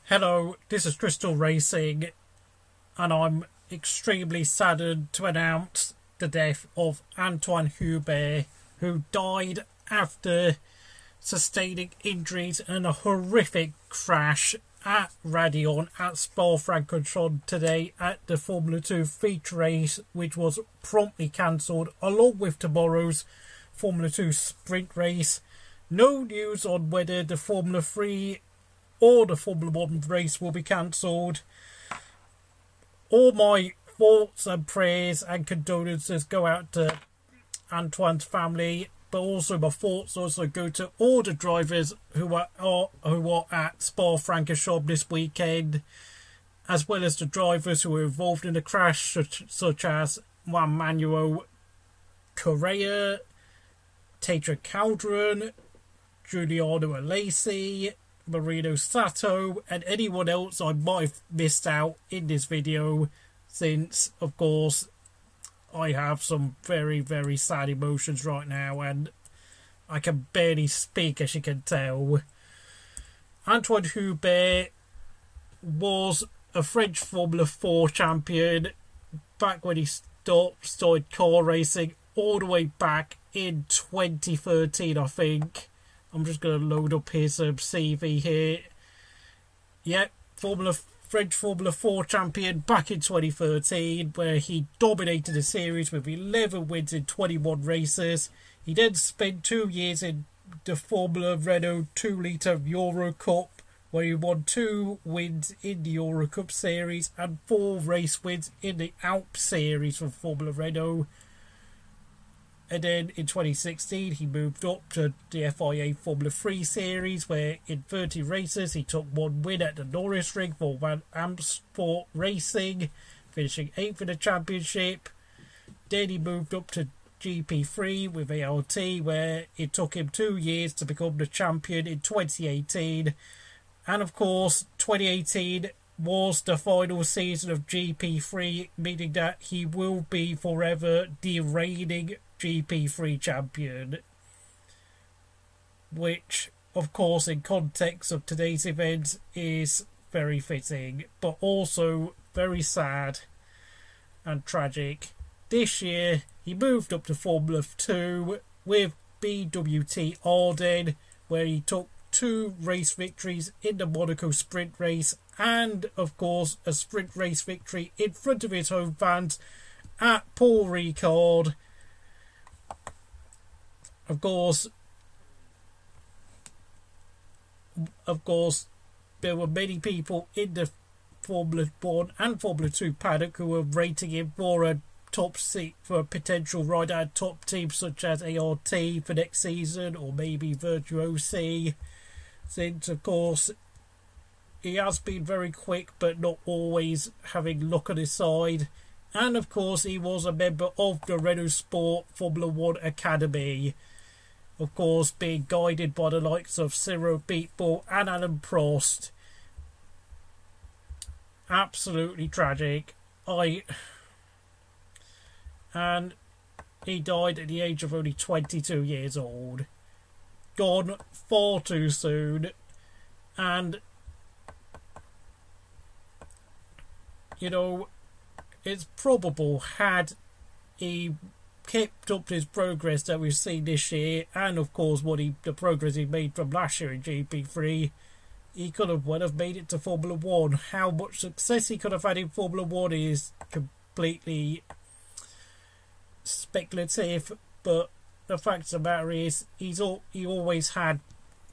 Hello, this is Crystal Racing, and I'm extremely saddened to announce the death of Anthoine Hubert, who died after sustaining injuries in a horrific crash at Raidillon at Spa-Francorchamps today at the Formula 2 feature race, which was promptly cancelled, along with tomorrow's Formula 2 sprint race. No news on whether the Formula 3 or the Formula 1 race will be cancelled. All my thoughts and prayers and condolences go out to Anthoine's family, but also my thoughts also go to all the drivers who are at Spa-Francorchamps this weekend, as well as the drivers who were involved in the crash, such as Juan Manuel Correa, Tetra Calderon, Giuliano Alesi, Marino Sato, and anyone else I might have missed out in this video, since of course I have some very, very sad emotions right now and I can barely speak, as you can tell. Anthoine Hubert was a French Formula 4 champion back when he started car racing all the way back in 2013, I think. I'm just going to load up his CV here. Yep, French Formula 4 champion back in 2013, where he dominated the series with 11 wins in 21 races. He then spent 2 years in the Formula Renault 2-litre Euro Cup, where he won 2 wins in the Euro Cup series and 4 race wins in the Alps series for Formula Renault. And then in 2016, he moved up to the FIA Formula 3 series, where in 30 races he took 1 win at the Norris Ring for Van Amersfoort Racing, finishing 8th in the championship. Then he moved up to GP3 with ART, where it took him 2 years to become the champion in 2018. And of course, 2018 was the final season of GP3, meaning that he will be forever the reigning GP3 champion, which of course in context of today's event is very fitting, but also very sad and tragic. This year he moved up to Formula 2 with BWT Arden, where he took 2 race victories in the Monaco sprint race and of course a sprint race victory in front of his home fans at Paul Ricard. Of course, there were many people in the Formula 1 and Formula 2 paddock who were rating him for a top seat, for a potential ride at top teams such as ART for next season, or maybe Virtuosi, since of course he has been very quick but not always having luck on his side. And of course he was a member of the Renault Sport Formula 1 Academy, of course being guided by the likes of Cyril Beatbull and Alan Prost. Absolutely tragic. And he died at the age of only 22 years old. Gone far too soon. And you know, it's probable, had he kept up his progress that we've seen this year, and of course the progress he made from last year in GP3, he would have made it to Formula 1. How much success he could have had in Formula 1 is completely speculative, but the fact of the matter is he always had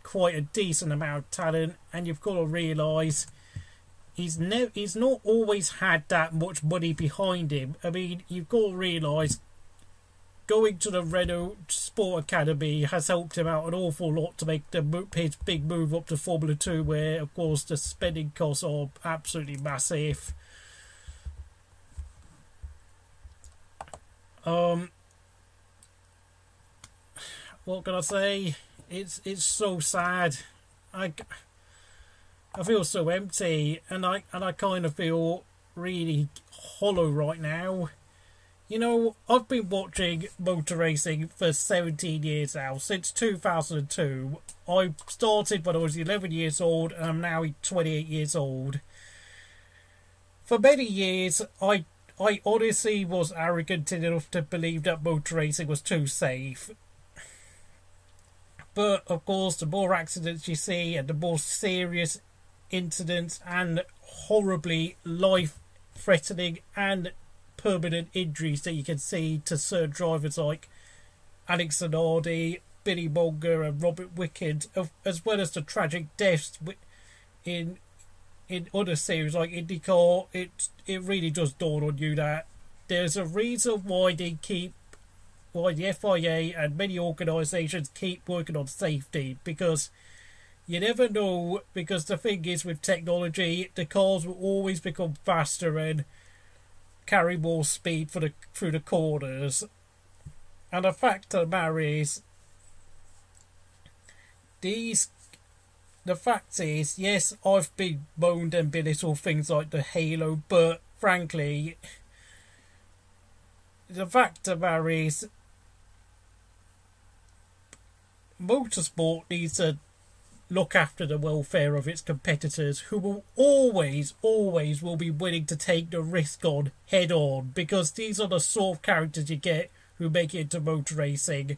quite a decent amount of talent, and you've got to realise he's not always had that much money behind him. I mean, you've got to realise going to the Renault Sport Academy has helped him out an awful lot to make his big move up to Formula 2, where of course the spending costs are absolutely massive. What can I say? It's so sad. I feel so empty, and I kind of feel really hollow right now. You know, I've been watching motor racing for 17 years now, since 2002. I started when I was 11 years old, and I'm now 28 years old. For many years, I honestly was arrogant enough to believe that motor racing was too safe. But, of course, the more accidents you see, and the more serious incidents and horribly life-threatening and permanent injuries that you can see to certain drivers like Alex Zanardi, Billy Monger and Robert Wicked, as well as the tragic deaths in other series like IndyCar, it really does dawn on you that there's a reason why the FIA and many organisations keep working on safety, because you never know, because the thing is with technology, the cars will always become faster and carry more speed through the corners. And the fact of the matter is, the fact is, yes, I've been moaned and belittled things like the Halo, but frankly, the fact of the matter is, motorsport needs to look after the welfare of its competitors, who will always will be willing to take the risk on head on, because these are the sort of characters you get who make it into motor racing.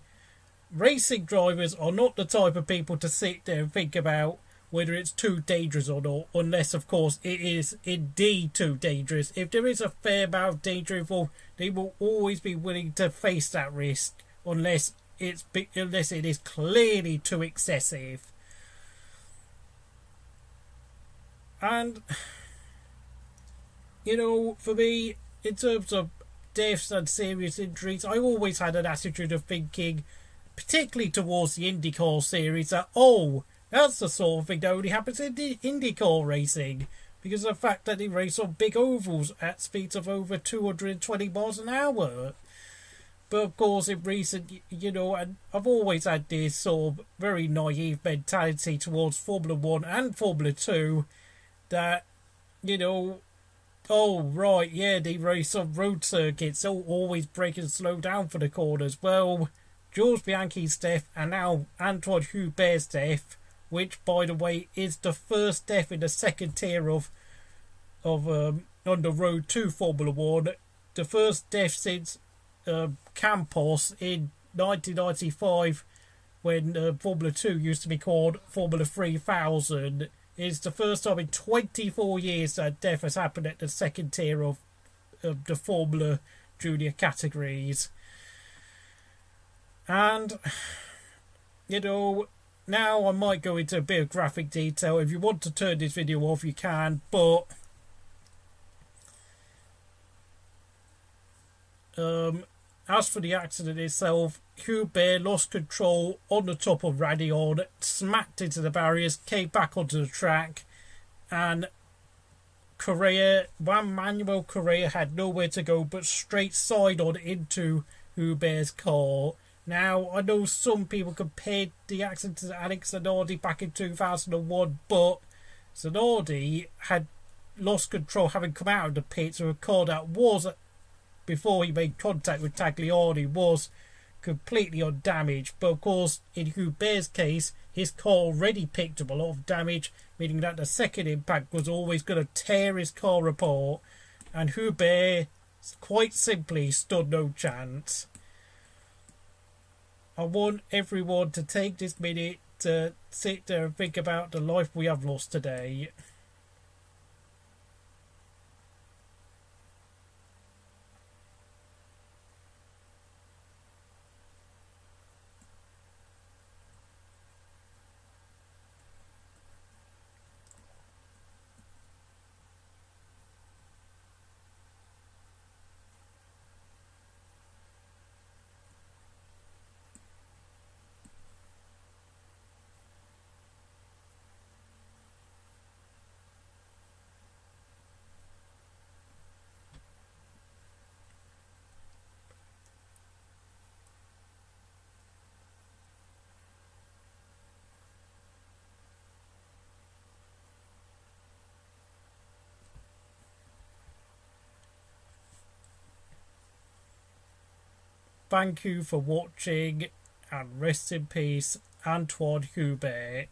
Racing drivers are not the type of people to sit there and think about whether it's too dangerous or not, unless of course it is indeed too dangerous. If there is a fair amount of danger involved, they will always be willing to face that risk, unless it is clearly too excessive. And, you know, for me, in terms of deaths and serious injuries, I always had an attitude of thinking, particularly towards the IndyCar series, that, oh, that's the sort of thing that only happens in the IndyCar racing, because of the fact that they race on big ovals at speeds of over 220 miles an hour. But of course, in recent, you know, and I've always had this sort of very naive mentality towards Formula 1 and Formula 2, that, you know, oh, right, yeah, they race on road circuits, so always brake and slow down for the corners. Well, Jules Bianchi's death, and now Anthoine Hubert's death, which, by the way, is the first death in the second tier of on the road to Formula 1. The first death since Campos in 1995, when Formula 2 used to be called Formula 3000. Is the first time in 24 years that death has happened at the second tier of the Formula Junior categories. And, you know, now I might go into a bit of graphic detail. If you want to turn this video off, you can, but as for the accident itself, Hubert lost control on the top of Radion, smacked into the barriers, came back onto the track, and Juan Manuel Correa had nowhere to go but straight side on into Hubert's car. Now, I know some people compared the accident to Alex Zanardi back in 2001, but Zanardi had lost control, having come out of the pits, so a car that was, before he made contact with Tagliani, was completely undamaged. But of course, in Hubert's case, his car already picked up a lot of damage, meaning that the second impact was always going to tear his car apart, and Hubert quite simply stood no chance. I want everyone to take this minute to sit there and think about the life we have lost today. Thank you for watching, and rest in peace, Anthoine Hubert.